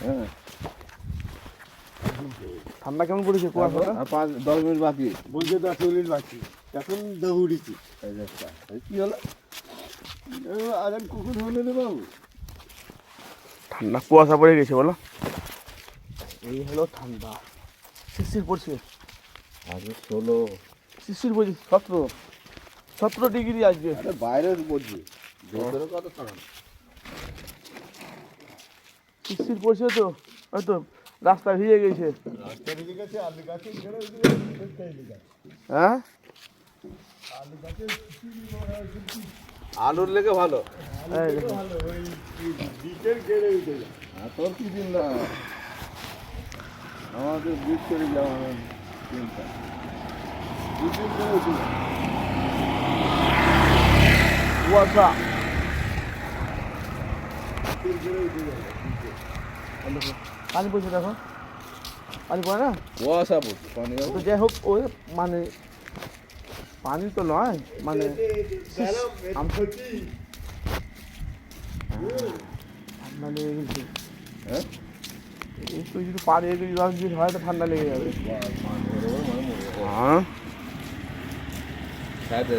হ্যাঁ ঠান্ডা কেমন পড়েছে কুয়াশাটা? আর 5-10 মিনিট বাকি। বলছে 10 মিনিট বাকি, এখন দৌড়িছি। এই দেখটা কি হলো? আর এক কুকুর হলে রে বাবু। ঠান্ডা কুয়াশা পড়ে গেছে বলো, এই হলো ঠান্ডা। শিশির পড়ছে, আগে 16। শিশির পড়ছে 17 ডিগ্রি আজকে। আরে বাইরে বলছি, ভেতরে কত ঠান্ডা। শিশির পড়ছে তো, হয়তো রাস্তা ভিজে গেছে। রাস্তা দিকে গেছে, আলু গাছে গেলে হ্যাঁ আলু গাছে আলুর লেগে ভালো। এই দেখো। ভালো, ওই বিটের গেড়ে উঠে যায়। আর তোর কি দিন না, আমাদের বিট করে যাওয়া চিন্তা। বিটের গেড়ে উঠে যায়। কুয়াশা বিটের গেড়ে উঠে যায়। পানি পড়ছে দেখো, পানি পড়ে না কুয়াশা পড়ছে, পানি তো যাই হোক, ওই মানে পানি তো নয়, মানে ঠান্ডা লেগে গেছে। হ্যাঁ একটু যদি পানি একটু যদি হয় তো ঠান্ডা লেগে যাবে। মানে হ্যাঁ খাইতে